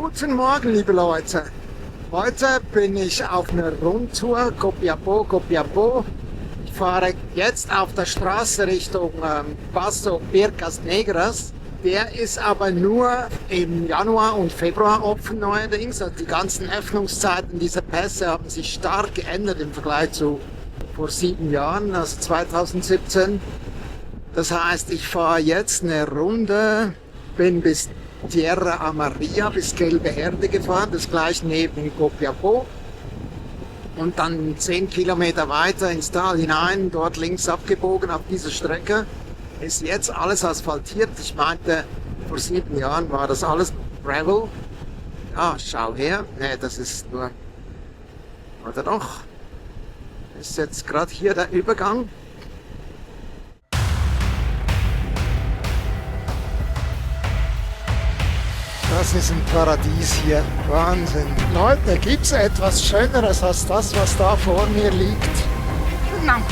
Guten Morgen, liebe Leute. Heute bin ich auf einer Rundtour, Copiapó. Ich fahre jetzt auf der Straße Richtung Paso Pircas Negras. Der ist aber nur im Januar und Februar offen neuerdings. Also die ganzen Öffnungszeiten dieser Pässe haben sich stark geändert im Vergleich zu vor 7 Jahren, also 2017. Das heißt, ich fahre jetzt eine Runde, bin bis Tierra Amarilla, bis Gelbe Erde gefahren, das gleich neben Copiapó. Und dann 10 Kilometer weiter ins Tal hinein, dort links abgebogen auf dieser Strecke. Ist jetzt alles asphaltiert. Ich meinte, vor 7 Jahren war das alles Gravel. Ja, schau her. Nee, das ist nur... Oder doch? Ist jetzt gerade hier der Übergang. Das ist ein Paradies hier. Wahnsinn. Leute, gibt's etwas Schöneres als das, was da vor mir liegt?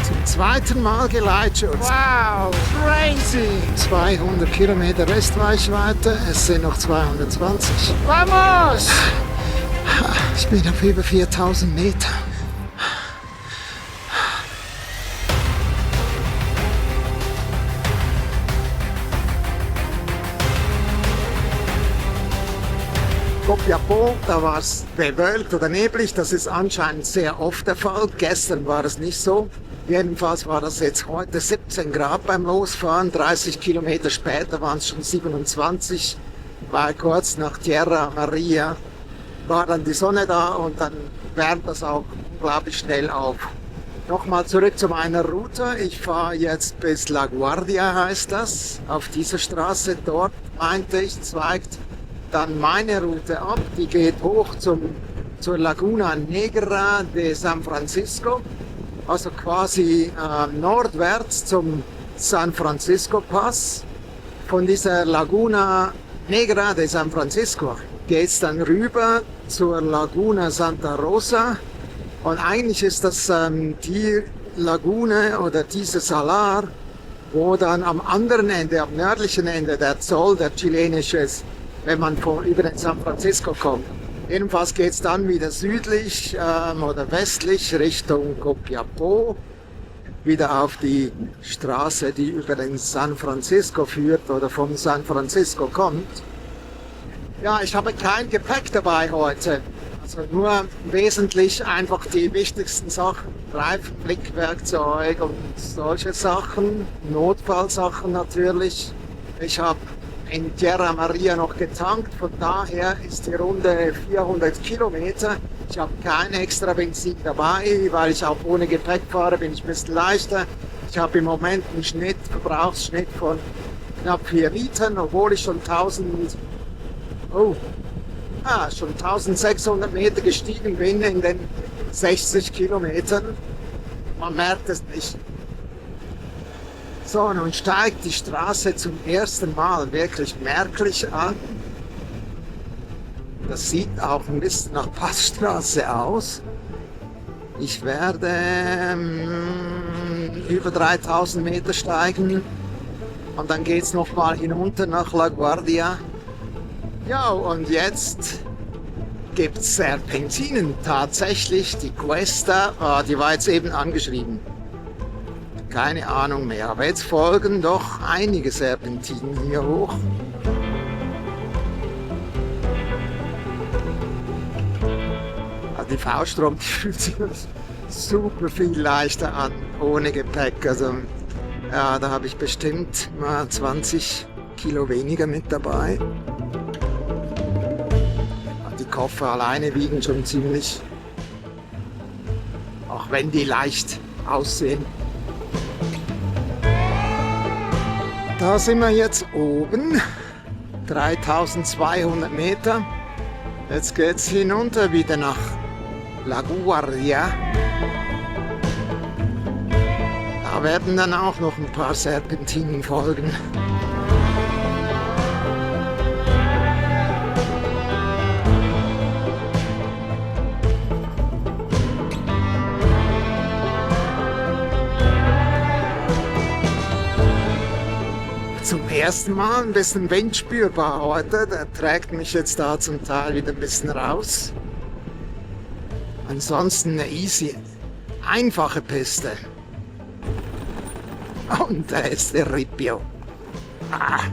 Zum zweiten Mal Geleitschutz. Wow, crazy. 200 Kilometer Restreichweite, es sind noch 220. Vamos! Ich bin auf über 4000 Meter. Copiapó, da war es bewölkt oder neblig, das ist anscheinend sehr oft der Fall. Gestern war es nicht so. Jedenfalls war das jetzt heute 17 Grad beim Losfahren. 30 Kilometer später waren es schon 27, weil kurz nach Tierra Amarilla war dann die Sonne da und dann wärmt das auch unglaublich schnell auf. Nochmal zurück zu meiner Route. Ich fahre jetzt bis La Guardia, heißt das. Auf dieser Straße dort, meinte ich, zweigt dann meine Route ab, die geht hoch zur Laguna Negra de San Francisco, also quasi nordwärts zum San Francisco Pass. Von dieser Laguna Negra de San Francisco geht es dann rüber zur Laguna Santa Rosa und eigentlich ist das die Lagune oder dieser Salar, wo dann am anderen Ende, am nördlichen Ende der Zoll, der chilenische ist, wenn man über den San Francisco kommt. Jedenfalls geht es dann wieder südlich oder westlich Richtung Copiapó, wieder auf die Straße, die über den San Francisco führt oder vom San Francisco kommt. Ja, ich habe kein Gepäck dabei heute, also nur wesentlich einfach die wichtigsten Sachen, Reifen, Blickwerkzeug und solche Sachen, Notfallsachen natürlich. Ich habe in Tierra Amarilla noch getankt, von daher ist die Runde 400 Kilometer. Ich habe kein extra Benzin dabei, weil ich auch ohne Gepäck fahre, bin ich ein bisschen leichter. Ich habe im Moment einen Verbrauchsschnitt von knapp 4 Litern, obwohl ich schon 1600 Meter gestiegen bin in den 60 Kilometern. Man merkt es nicht. So, nun steigt die Straße zum ersten Mal wirklich merklich an. Das sieht auch ein bisschen nach Passstraße aus. Ich werde über 3000 Meter steigen und dann geht es nochmal hinunter nach La Guardia. Ja, und jetzt gibt es Serpentinen. Tatsächlich, die Cuesta, die war jetzt eben angeschrieben. Keine Ahnung mehr, aber jetzt folgen doch einige Serpentinen hier hoch. Also die Faustrom, die fühlt sich super viel leichter an, ohne Gepäck. Also ja, da habe ich bestimmt mal 20 Kilo weniger mit dabei. Die Koffer alleine wiegen schon ziemlich, auch wenn die leicht aussehen. Da sind wir jetzt oben, 3200 Meter. Jetzt geht es hinunter wieder nach La Guardia. Da werden dann auch noch ein paar Serpentinen folgen. ersten Mal ein bisschen Wind spürbar heute. Der trägt mich jetzt da zum Teil wieder ein bisschen raus. Ansonsten eine easy, einfache Piste. Und da ist der Ripio. Ah.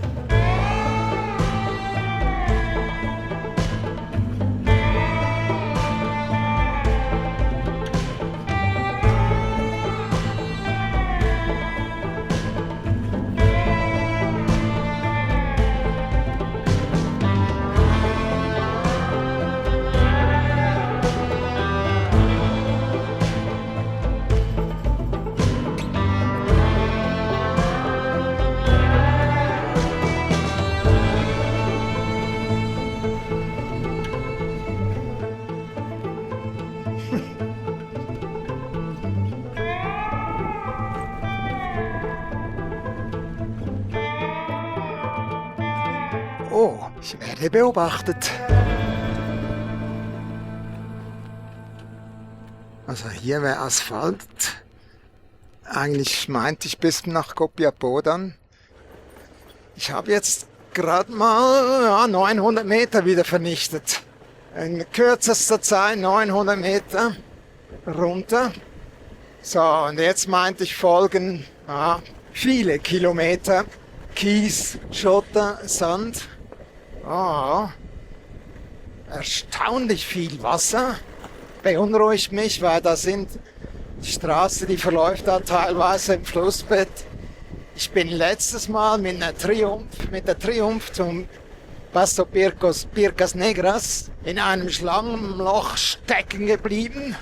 Oh, ich werde beobachtet. Also hier wäre Asphalt. Eigentlich meinte ich bis nach Copiapó dann. Ich habe jetzt gerade mal 900 Meter wieder vernichtet. In kürzester Zeit 900 Meter runter. So, und jetzt meinte ich folgen viele Kilometer Kies, Schotter, Sand. Oh, erstaunlich viel Wasser. Beunruhigt mich, weil da sind die Straße, die verläuft da teilweise im Flussbett. Ich bin letztes Mal mit der Triumph zum Paso Pircas Negras in einem Schlangenloch stecken geblieben.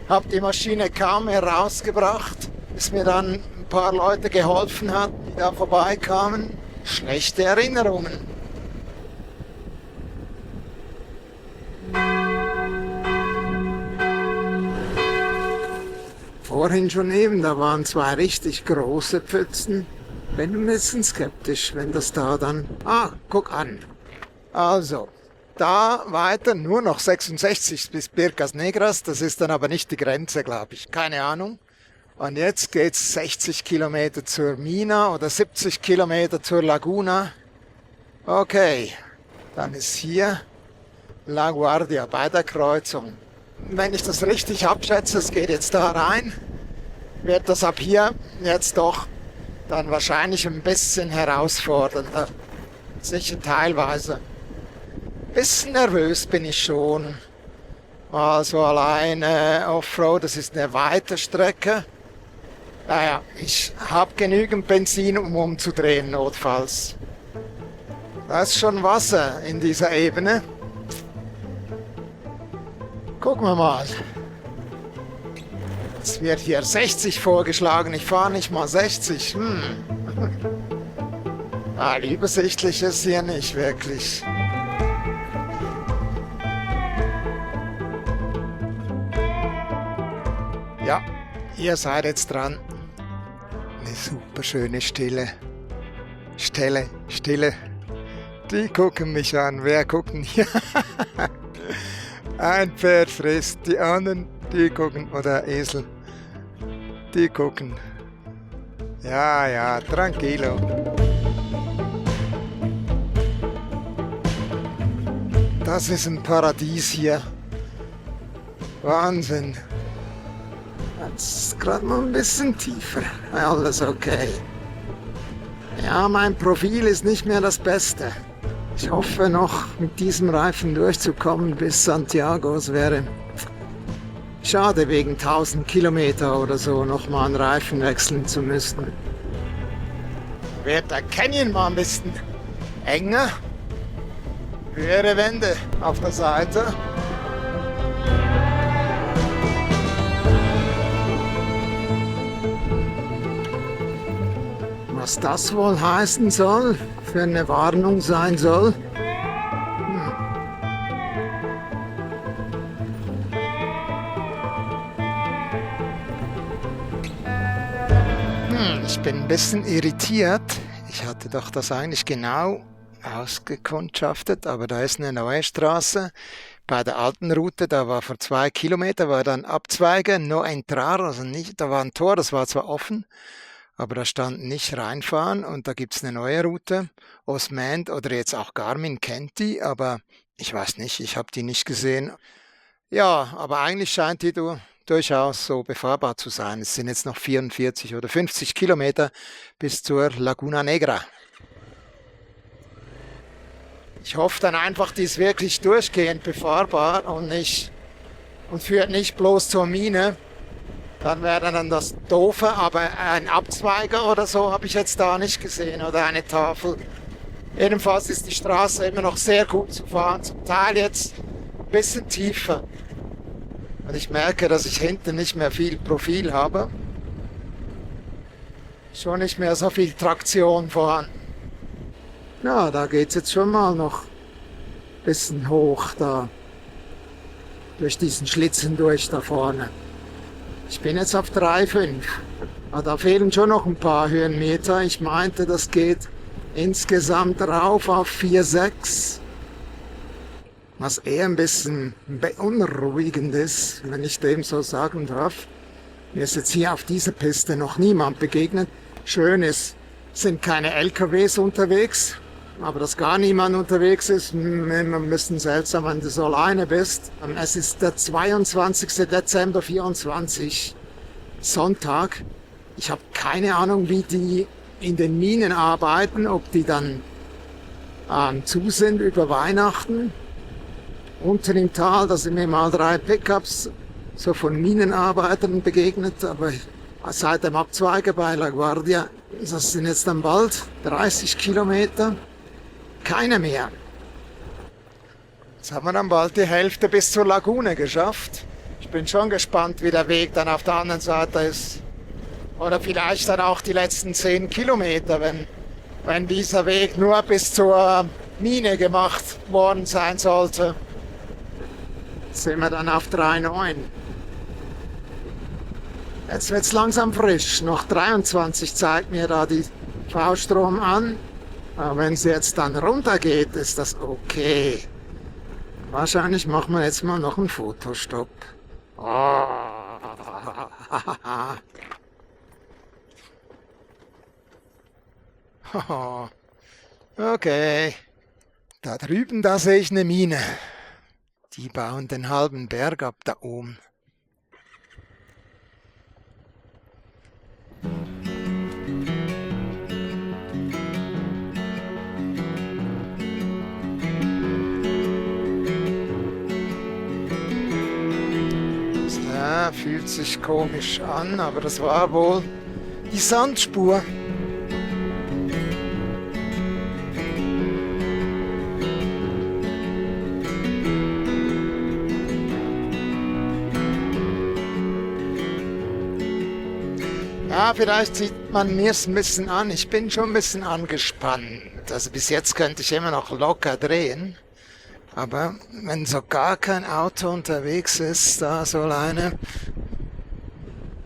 Hab die Maschine kaum herausgebracht, bis mir dann ein paar Leute geholfen hat, die da vorbeikamen. Schlechte Erinnerungen. Vorhin schon eben, da waren zwei richtig große Pfützen. Bin ein bisschen skeptisch, wenn das da dann... Ah, guck an. Also, da weiter nur noch 66 bis Pircas Negras. Das ist dann aber nicht die Grenze, glaube ich. Keine Ahnung. Und jetzt geht's 60 Kilometer zur Mina oder 70 Kilometer zur Laguna. Okay, dann ist hier La Guardia bei der Kreuzung. Wenn ich das richtig abschätze, es geht jetzt da rein, wird das ab hier jetzt doch dann wahrscheinlich ein bisschen herausfordernder. Sicher teilweise. Bisschen nervös bin ich schon. Also alleine Offroad, das ist eine weite Strecke. Naja, ich habe genügend Benzin, um umzudrehen, notfalls. Da ist schon Wasser in dieser Ebene. Gucken wir mal. Es wird hier 60 vorgeschlagen, ich fahre nicht mal 60. Übersichtlich ist hier nicht wirklich. Ja, ihr seid jetzt dran. Eine super schöne Stille. Stille. Die gucken mich an. Wer guckt denn hier? Ein Pferd frisst, die anderen, die gucken, oder Esel, die gucken. Ja, tranquilo. Das ist ein Paradies hier. Wahnsinn. Jetzt ist gerade mal ein bisschen tiefer. Alles okay. Ja, mein Profil ist nicht mehr das Beste. Ich hoffe noch mit diesem Reifen durchzukommen bis Santiago. Es wäre schade, wegen 1000 Kilometer oder so nochmal einen Reifen wechseln zu müssen. Wird der Canyon mal ein bisschen enger. Höhere Wände auf der Seite. Was das wohl heißen soll, für eine Warnung sein soll. Ich bin ein bisschen irritiert. Ich hatte doch das eigentlich genau ausgekundschaftet, aber da ist eine neue Straße. Bei der alten Route, da war vor 2 Kilometern, war dann Abzweige, no entrar, also nicht, da war ein Tor, das war zwar offen, aber da stand nicht reinfahren und da gibt's eine neue Route. Osmand oder jetzt auch Garmin kennt die, aber ich weiß nicht, ich habe die nicht gesehen. Ja, aber eigentlich scheint die durchaus so befahrbar zu sein. Es sind jetzt noch 44 oder 50 Kilometer bis zur Laguna Negra. Ich hoffe dann einfach, die ist wirklich durchgehend befahrbar und führt nicht bloß zur Mine. Dann wäre dann das Doofe, aber ein Abzweiger oder so habe ich jetzt da nicht gesehen oder eine Tafel. Jedenfalls ist die Straße immer noch sehr gut zu fahren, zum Teil jetzt ein bisschen tiefer. Und ich merke, dass ich hinten nicht mehr viel Profil habe. Schon nicht mehr so viel Traktion vorhanden. Ja, da geht es jetzt schon mal noch ein bisschen hoch, da durch diesen Schlitzen durch da vorne. Ich bin jetzt auf 3,5. Aber da fehlen schon noch ein paar Höhenmeter. Ich meinte, das geht insgesamt rauf auf 4,6. Was eher ein bisschen beunruhigend ist, wenn ich dem so sagen darf. Mir ist jetzt hier auf dieser Piste noch niemand begegnet. Schön ist, sind keine LKWs unterwegs, aber dass gar niemand unterwegs ist, immer ein bisschen seltsam, wenn du so alleine bist. Es ist der 22. Dezember 24, Sonntag. Ich habe keine Ahnung, wie die in den Minen arbeiten, ob die dann zu sind über Weihnachten. Unten im Tal, da sind mir mal 3 Pickups so von Minenarbeitern begegnet, aber seit dem Abzweiger bei La Guardia, das sind jetzt dann bald 30 Kilometer, keine mehr. Jetzt haben wir dann bald die Hälfte bis zur Lagune geschafft. Ich bin schon gespannt, wie der Weg dann auf der anderen Seite ist. Oder vielleicht dann auch die letzten 10 Kilometer, wenn dieser Weg nur bis zur Mine gemacht worden sein sollte. Sind wir dann auf 3,9. Jetzt wird es langsam frisch. Noch 23 zeigt mir da die V-Strom an. Aber wenn sie jetzt dann runter geht, ist das okay. Wahrscheinlich machen wir jetzt mal noch einen Fotostopp. Oh. Okay. Da drüben, da sehe ich eine Mine. Die bauen den halben Berg ab da oben. Ja, fühlt sich komisch an, aber das war wohl die Sandspur. Ja, vielleicht sieht man mir es ein bisschen an. Ich bin schon ein bisschen angespannt. Also bis jetzt könnte ich immer noch locker drehen. Aber wenn so gar kein Auto unterwegs ist, da so alleine.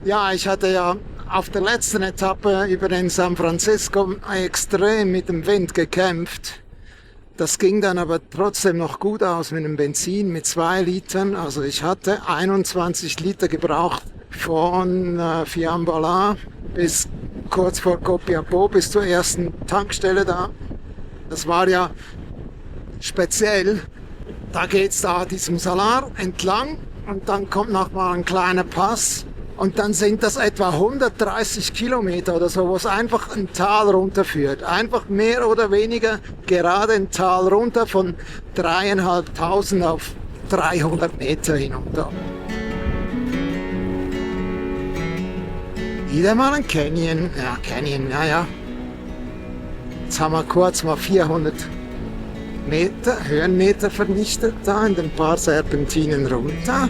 Ja, ich hatte ja auf der letzten Etappe über den San Francisco extrem mit dem Wind gekämpft. Das ging dann aber trotzdem noch gut aus mit dem Benzin mit 2 Litern. Also ich hatte 21 Liter gebraucht von Fiambalà bis kurz vor Copiapó, bis zur ersten Tankstelle da. Das war ja speziell. Da geht's da diesem Salar entlang und dann kommt noch mal ein kleiner Pass und dann sind das etwa 130 Kilometer oder so, wo es einfach ein Tal runterführt. Einfach mehr oder weniger gerade ein Tal runter von 3.500 auf 300 Meter hinunter. Wieder mal ein Canyon. Ja, Canyon, ja. Jetzt haben wir kurz mal 400 Meter, Höhenmeter vernichtet, da in den paar Serpentinen runter.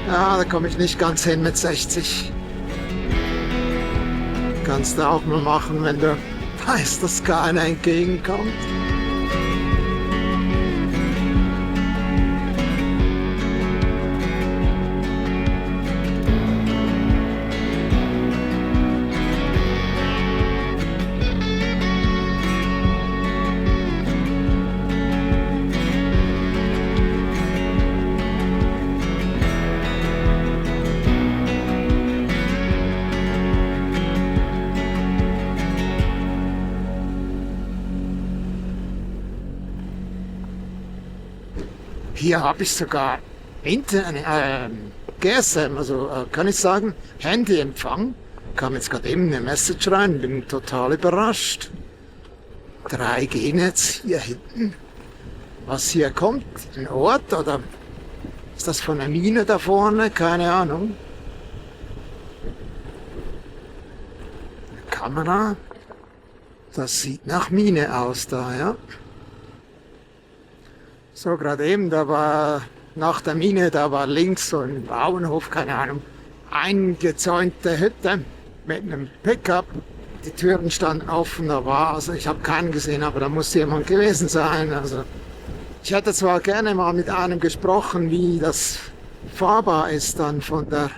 Ja, da komme ich nicht ganz hin mit 60. Kannst du auch mal machen, wenn du weißt, dass keiner entgegenkommt. hier habe ich sogar GSM, also kann ich sagen, Handyempfang. Kam jetzt gerade eben eine Message rein, bin total überrascht. 3G-Netz hier hinten. Was hier kommt, ein Ort oder ist das von der Mine da vorne? Keine Ahnung. Eine Kamera. Das sieht nach Mine aus da, ja. So, gerade eben, da war nach der Mine, da war links so ein Bauernhof, keine Ahnung, eingezäunte Hütte mit einem Pickup. Die Türen standen offen, da war, also ich habe keinen gesehen, aber da muss jemand gewesen sein. Also ich hätte zwar gerne mal mit einem gesprochen, wie das fahrbar ist dann von der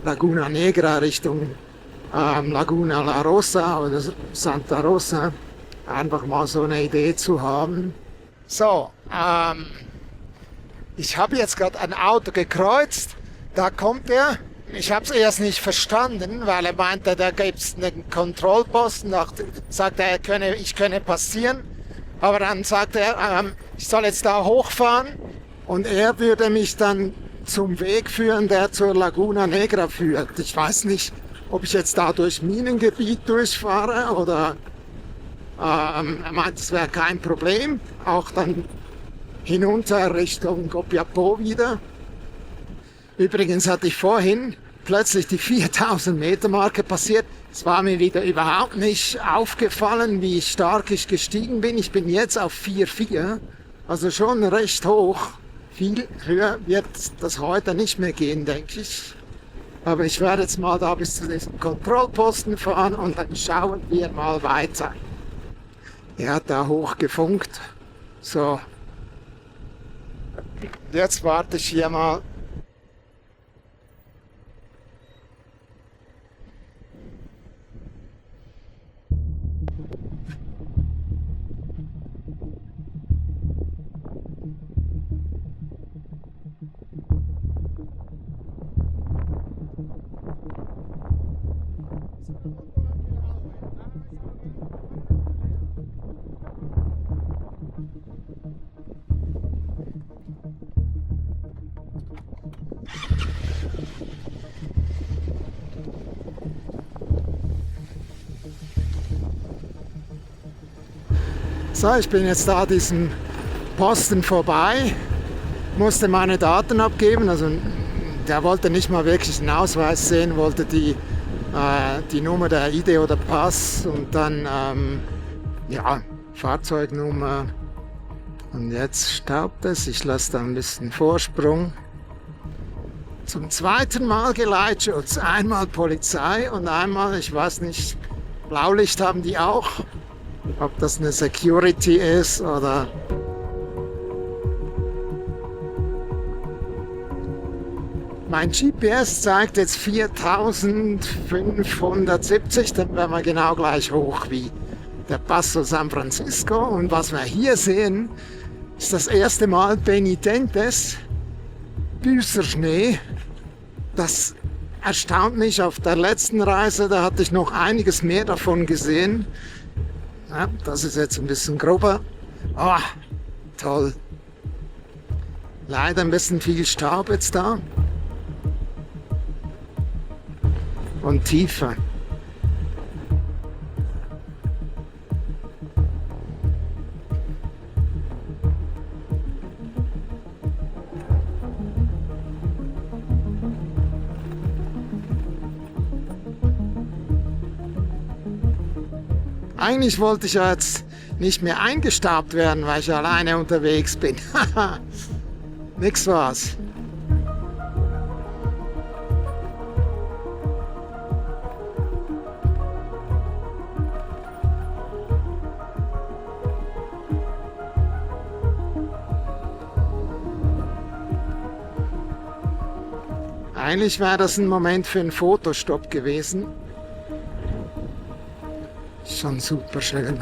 Laguna Negra Richtung Laguna La Rosa oder Santa Rosa. Einfach mal so eine Idee zu haben. So, ich habe jetzt gerade ein Auto gekreuzt. Da kommt er. Ich habe es erst nicht verstanden, weil er meinte, da gibt es einen Kontrollposten. Sagt er, ich könne passieren. Aber dann sagt er, ich soll jetzt da hochfahren. Und er würde mich dann zum Weg führen, der zur Laguna Negra führt. Ich weiß nicht, ob ich jetzt da durch Minengebiet durchfahre oder er meint, es wäre kein Problem. Auch dann hinunter Richtung Copiapó wieder. Übrigens hatte ich vorhin plötzlich die 4000 Meter Marke passiert. Es war mir wieder überhaupt nicht aufgefallen, wie stark ich gestiegen bin. Ich bin jetzt auf 4,4, also schon recht hoch. Viel höher wird das heute nicht mehr gehen, denke ich. Aber ich werde jetzt mal da bis zu diesem Kontrollposten fahren und dann schauen wir mal weiter. Er hat da hochgefunkt. So. Jetzt warte ich hier mal. So, ich bin jetzt da diesem Posten vorbei, musste meine Daten abgeben, also der wollte nicht mal wirklich einen Ausweis sehen, wollte die Nummer der ID oder Pass und dann ja, Fahrzeugnummer. Und jetzt staubt es, ich lasse da ein bisschen Vorsprung. Zum zweiten Mal Geleitschutz, einmal Polizei und einmal, ich weiß nicht, Blaulicht haben die auch. Ob das eine Security ist oder... Mein GPS zeigt jetzt 4570, dann wären wir genau gleich hoch wie der Paso San Francisco. Und was wir hier sehen, ist das erste Mal Penitentes, Büßerschnee. Das erstaunt mich. Auf der letzten Reise, da hatte ich noch einiges mehr davon gesehen. Ja, das ist jetzt ein bisschen grober. Oh, toll. Leider ein bisschen viel Staub jetzt da. Und tiefer. Eigentlich wollte ich ja jetzt nicht mehr eingestaubt werden, weil ich alleine unterwegs bin. Nix war's. Eigentlich wäre das ein Moment für einen Fotostopp gewesen. Schon super schön.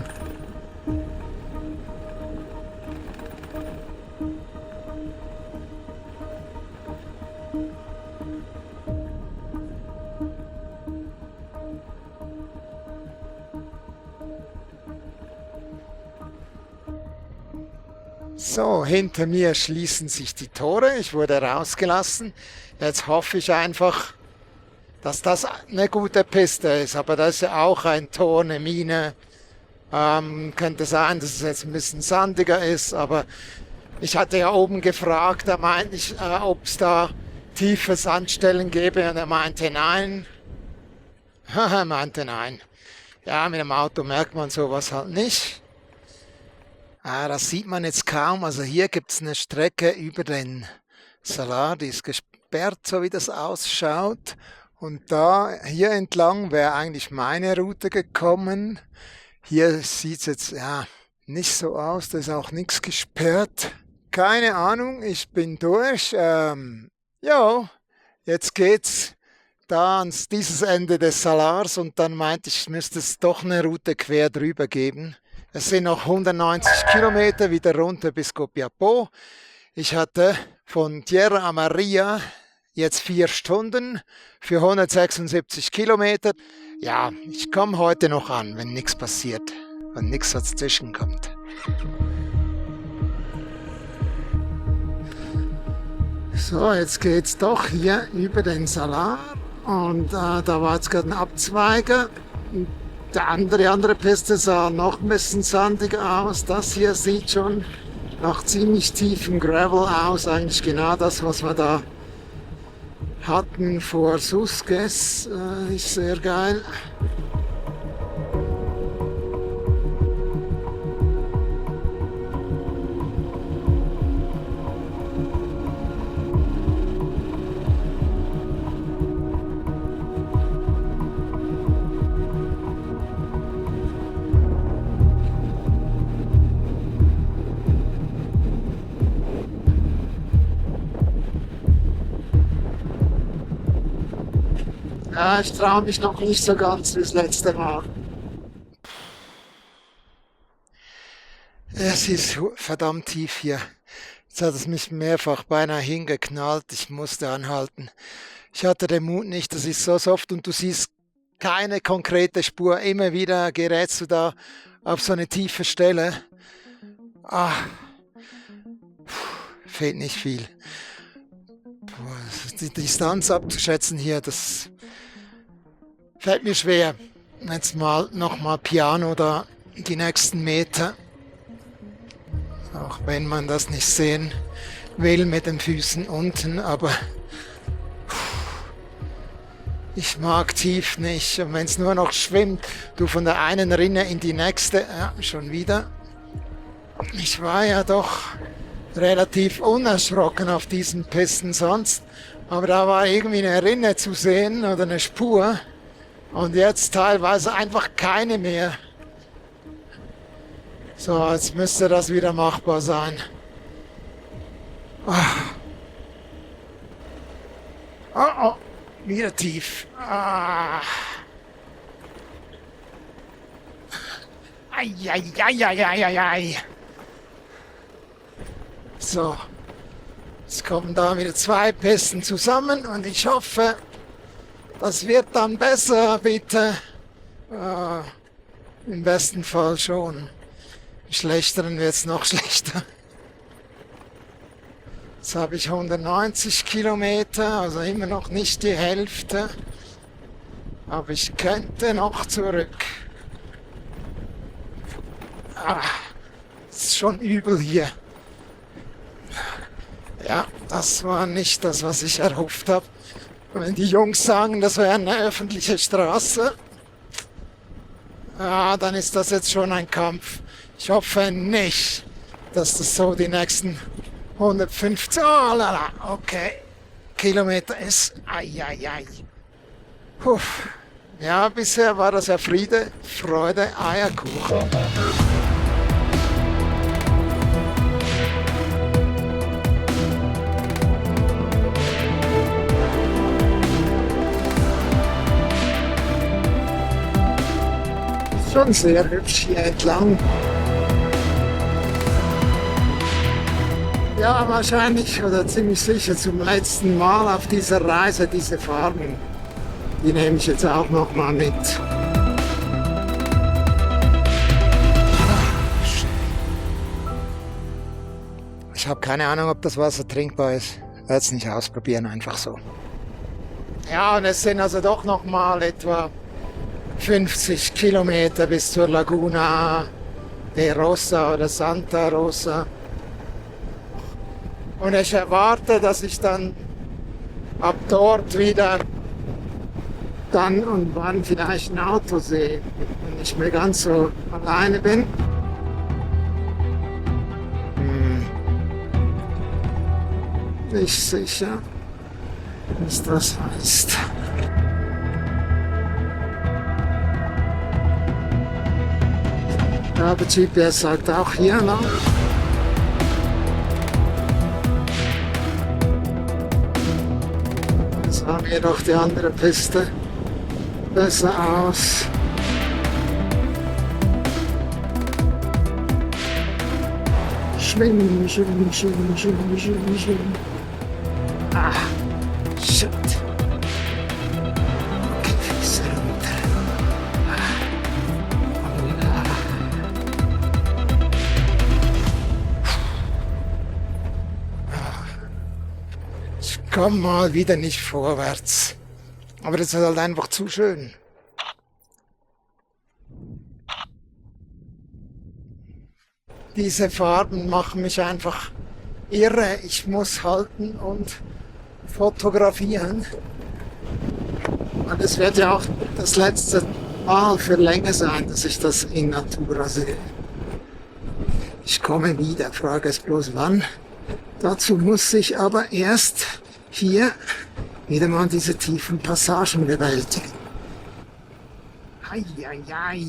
So, hinter mir schließen sich die Tore. Ich wurde rausgelassen. Jetzt hoffe ich einfach, dass das eine gute Piste ist. Aber das ist ja auch ein Tor, eine Mine. Könnte sein, dass es jetzt ein bisschen sandiger ist. Aber ich hatte ja oben gefragt, da meinte ich, ob es da tiefe Sandstellen gäbe. Und er meinte nein. Er meinte nein. Ja, mit dem Auto merkt man sowas halt nicht. Das sieht man jetzt kaum. Also hier gibt es eine Strecke über den Salar, die ist gesperrt, so wie das ausschaut. Und da, hier entlang wäre eigentlich meine Route gekommen. Hier sieht es jetzt ja nicht so aus, da ist auch nichts gesperrt. Keine Ahnung, ich bin durch. Ja, jetzt geht's da ans dieses Ende des Salars und dann meinte ich, müsste es doch eine Route quer drüber geben. Es sind noch 190 Kilometer wieder runter bis Copiapó. Ich hatte von Tierra Amarilla jetzt 4 Stunden für 176 Kilometer. Ja, ich komme heute noch an, wenn nichts passiert, wenn nichts dazwischen kommt. So, jetzt geht's doch hier über den Salar und da war jetzt gerade ein Abzweiger. Die andere Piste sah noch ein bisschen sandiger aus. Das hier sieht schon nach ziemlich tiefem Gravel aus. Eigentlich genau das, was wir da hatten vor Susques. Ist sehr geil. Ja, ich traue mich noch nicht so ganz wie das letzte Mal. Es ist verdammt tief hier. Jetzt hat es mich mehrfach beinahe hingeknallt. Ich musste anhalten. Ich hatte den Mut nicht, das ist so soft und du siehst keine konkrete Spur. Immer wieder gerätst du da auf so eine tiefe Stelle. Fehlt nicht viel. Die Distanz abzuschätzen hier, das fällt mir schwer. Jetzt mal nochmal Piano da, die nächsten Meter. Auch wenn man das nicht sehen will mit den Füßen unten, aber ich mag tief nicht. Und wenn es nur noch schwimmt, du von der einen Rinne in die nächste, ja, schon wieder. Ich war ja doch relativ unerschrocken auf diesen Pisten sonst, aber da war irgendwie eine Rinne zu sehen oder eine Spur. Und jetzt teilweise einfach keine mehr. So, jetzt müsste das wieder machbar sein. Oh, wieder tief. Ei. So, jetzt kommen da wieder 2 Pisten zusammen und ich hoffe, das wird dann besser, bitte. Im besten Fall schon. Im schlechteren wird es noch schlechter. Jetzt habe ich 190 Kilometer, also immer noch nicht die Hälfte. Aber ich könnte noch zurück. Ist schon übel hier. Ja, das war nicht das, was ich erhofft habe. Wenn die Jungs sagen, das wäre eine öffentliche Straße, ja, dann ist das jetzt schon ein Kampf. Ich hoffe nicht, dass das so die nächsten 150, okay, Kilometer ist. Puh. Ja, bisher war das ja Friede, Freude, Eierkuchen. Schon sehr hübsch hier entlang. Ja, wahrscheinlich oder ziemlich sicher zum letzten Mal auf dieser Reise diese Farben. Die nehme ich jetzt auch noch mal mit. Ich habe keine Ahnung, ob das Wasser trinkbar ist. Werde es nicht ausprobieren, einfach so. Ja, und es sind also doch nochmal etwa 50 Kilometer bis zur Laguna de Rosa oder Santa Rosa. Und ich erwarte, dass ich dann ab dort wieder dann und wann vielleicht ein Auto sehe, wenn ich mehr ganz so alleine bin. Nicht sicher, was das heißt. Ja, der GPS sagt auch hier lang. Sah mir doch die andere Piste besser aus. Schwimmen, schwimmen, schwimmen, schwimmen, schwimmen, schwimmen. Ah, shit. Okay, Füße runter. Ich komme mal wieder nicht vorwärts. Aber das ist halt einfach zu schön. Diese Farben machen mich einfach irre. Ich muss halten und fotografieren. Und es wird ja auch das letzte Mal für länger sein, dass ich das in Natura sehe. Ich komme wieder, Frage ist bloß wann. Dazu muss ich aber erst hier wieder mal diese tiefen Passagen bewältigen. Eieiei.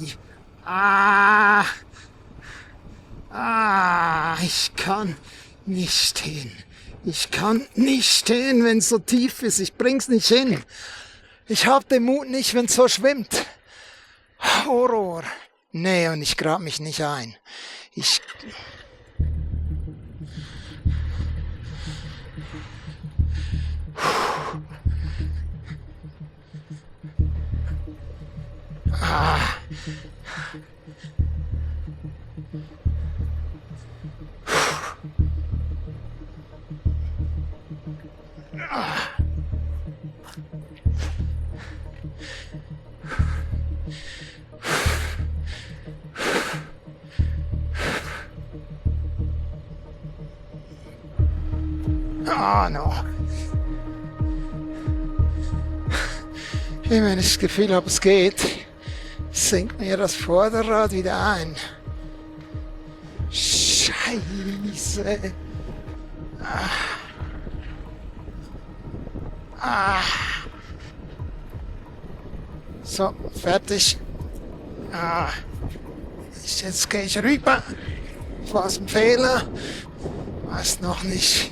Ich kann nicht stehen. Ich kann nicht stehen, wenn es so tief ist. Ich bring's nicht hin. Ich hab den Mut nicht, wenn es so schwimmt. Horror. Nee, und ich grab mich nicht ein. No. Wenn ich das Gefühl habe, es geht, sinkt mir das Vorderrad wieder ein. Scheiße. So, fertig. Jetzt gehe ich rüber. Was ein Fehler. Weiß noch nicht.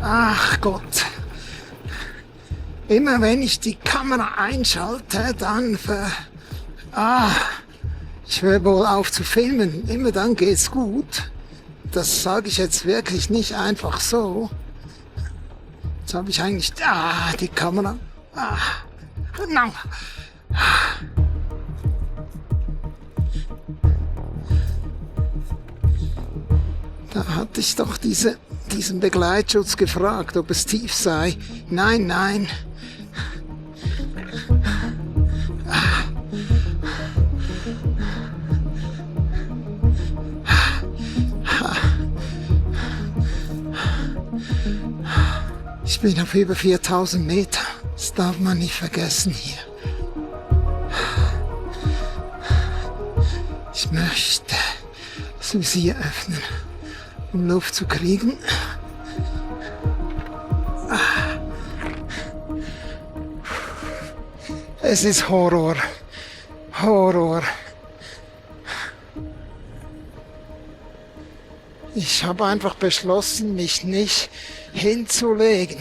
Ach Gott. Immer wenn ich die Kamera einschalte, dann ich höre wohl auf zu filmen. Immer dann geht's gut. Das sage ich jetzt wirklich nicht einfach so. Jetzt habe ich eigentlich die Kamera. No. Da hatte ich doch diesen Begleitschutz gefragt, ob es tief sei. Nein. Ich bin auf über 4000 Meter. Das darf man nicht vergessen hier. Ich möchte das Visier öffnen, um Luft zu kriegen. Es ist Horror. Ich habe einfach beschlossen, mich nicht hinzulegen.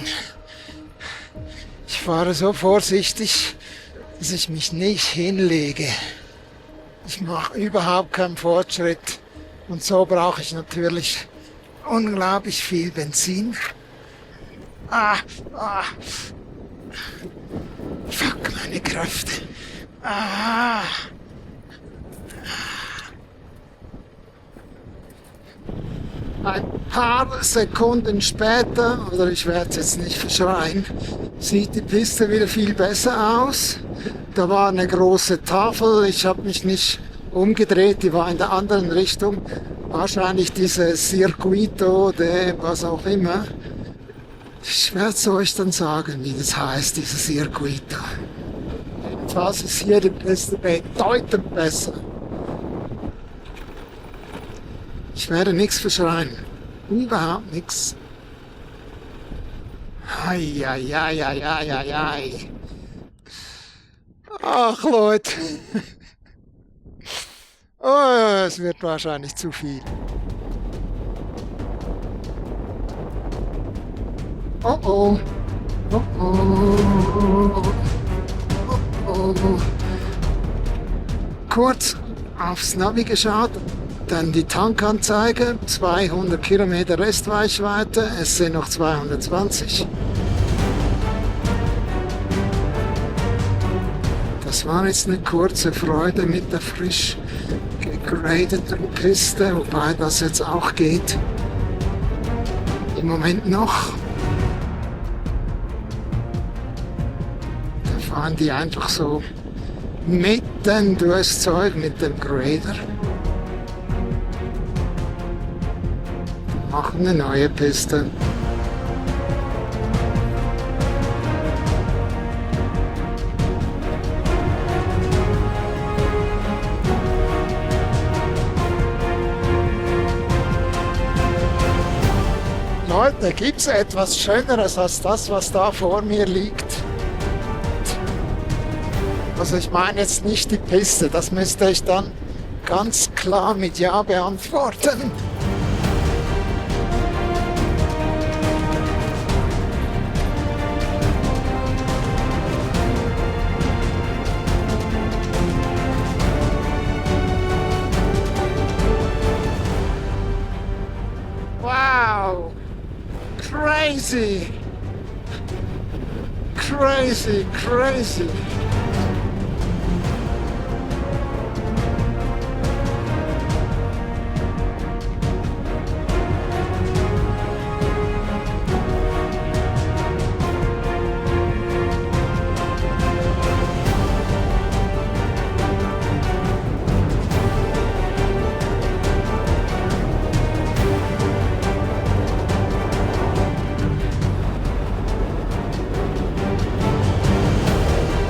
Ich fahre so vorsichtig, dass ich mich nicht hinlege. Ich mache überhaupt keinen Fortschritt. Und so brauche ich natürlich unglaublich viel Benzin. Fuck, meine Kräfte. Ein paar Sekunden später, oder ich werde es jetzt nicht verschreien, sieht die Piste wieder viel besser aus. Da war eine große Tafel, ich habe mich nicht umgedreht, die war in der anderen Richtung. Wahrscheinlich dieses Circuito de was auch immer. Ich werde es euch dann sagen, wie das heißt, dieses Circuito. Jedenfalls ist hier die Piste bedeutend besser. Ich werde nichts verschreien. Überhaupt nichts. Ei. Ach Leute. Oh, es wird wahrscheinlich zu viel. Oh oh. Oh oh. Oh oh. Kurz aufs Navi geschaut. Dann die Tankanzeige, 200 Kilometer Restreichweite, es sind noch 220. Das war jetzt eine kurze Freude mit der frisch gegradeten Piste, wobei das jetzt auch geht. Im Moment noch. Da fahren die einfach so mitten durchs Zeug mit dem Grader. Machen eine neue Piste. Leute, gibt es etwas Schöneres als das, was da vor mir liegt? Also ich meine jetzt nicht die Piste, das müsste ich dann ganz klar mit Ja beantworten. Wow! Crazy! Crazy!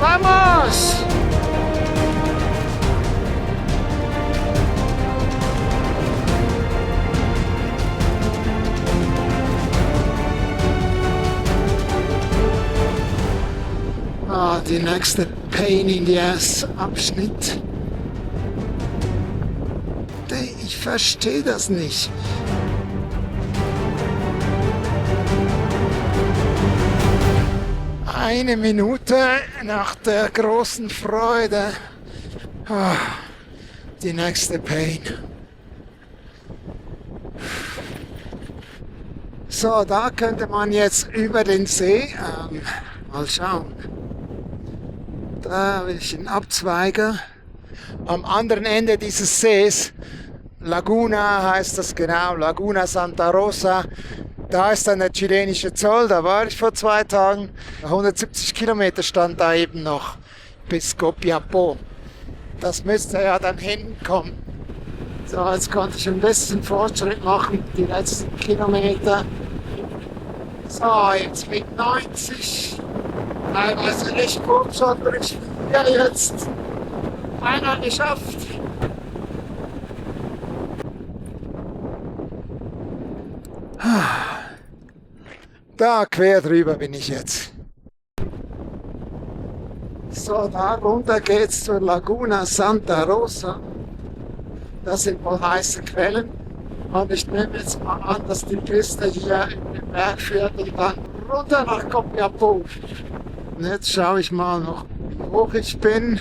Vamos! Die nächste Pain in the Ass Abschnitt. Ich verstehe das nicht. Eine Minute nach der großen Freude. Die nächste Pain. So, da könnte man jetzt über den See, mal schauen. Da habe ich einen Abzweiger. Am anderen Ende dieses Sees, Laguna heißt das genau, Laguna Santa Rosa. Da ist dann der chilenische Zoll, da war ich vor 2 Tagen. 170 Kilometer stand da eben noch bis Copiapó. Das müsste ja dann hinkommen. So, jetzt konnte ich ein bisschen Fortschritt machen, die letzten Kilometer. So, jetzt mit 90. Teilweise nicht gut, sondern ich bin jetzt einer geschafft. Da quer drüber bin ich jetzt. So, da runter geht's zur Laguna Santa Rosa. Das sind wohl heiße Quellen. Und ich nehme jetzt mal an, dass die Piste hier in den Berg führt und dann runter nach Copiapó. Und jetzt schaue ich mal noch, wie hoch ich bin.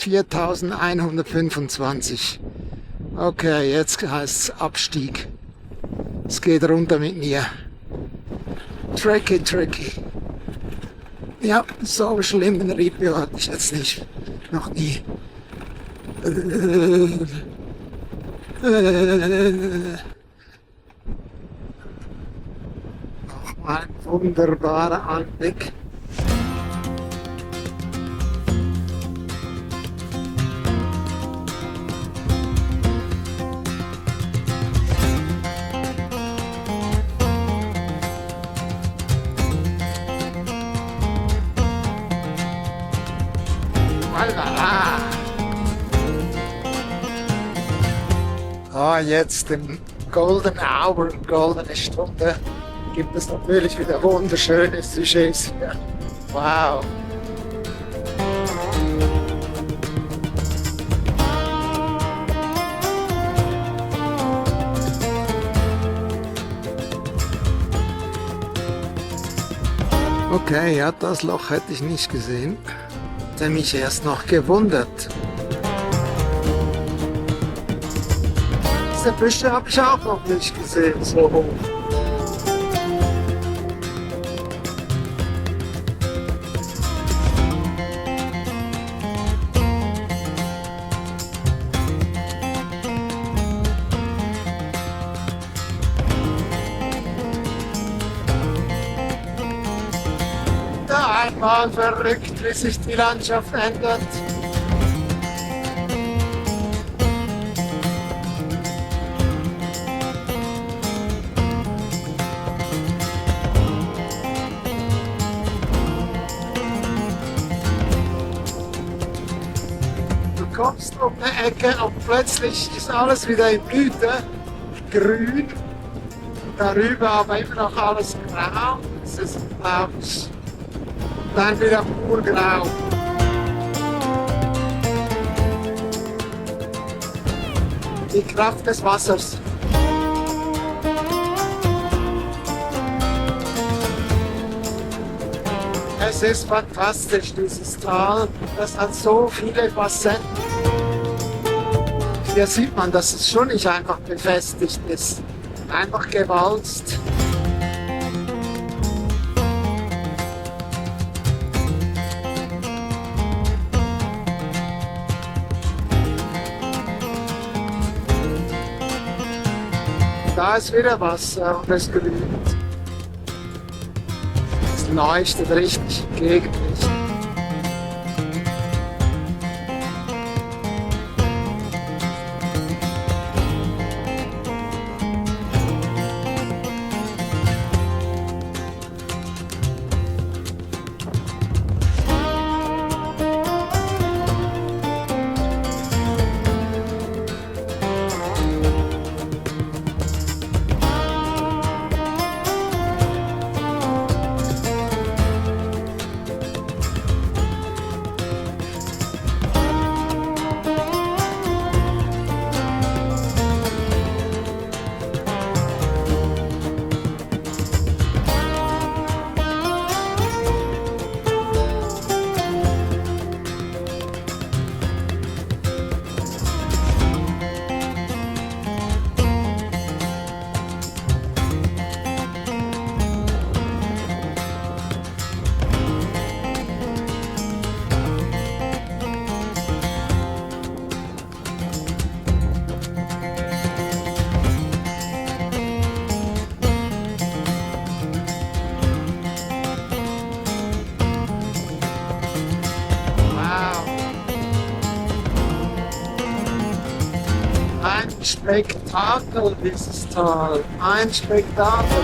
4125. Okay, jetzt heißt es Abstieg. Es geht runter mit mir. Tricky, tricky. Ja, so schlimmen Review hatte ich jetzt nicht. Noch nie. Nochmal ein wunderbarer Anblick. Jetzt im Golden Hour, goldene Stunde, gibt es natürlich wieder wunderschöne Sujets hier. Wow! Okay, ja, das Loch hätte ich nicht gesehen. Hätte mich erst noch gewundert. Diese Büsche habe ich auch noch nicht gesehen, so hoch. Da einmal verrückt, wie sich die Landschaft ändert. Du kommst um eine Ecke und plötzlich ist alles wieder in Blüte, grün. Darüber aber immer noch alles grau. Es ist blau. Dann wieder pur grau. Die Kraft des Wassers. Es ist fantastisch, dieses Tal. Das hat so viele Facetten. Hier sieht man, dass es schon nicht einfach befestigt ist. Einfach gewalzt. Da ist wieder Wasser und es glüht. Es leuchtet richtig gegen mich. Ein Spektakel, dieses Tal. Ein Spektakel.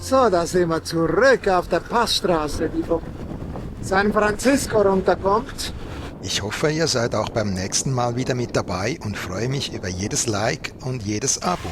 So, da sind wir zurück auf der Passstraße, die vom San Francisco runterkommt. Ich hoffe, ihr seid auch beim nächsten Mal wieder mit dabei und freue mich über jedes Like und jedes Abo.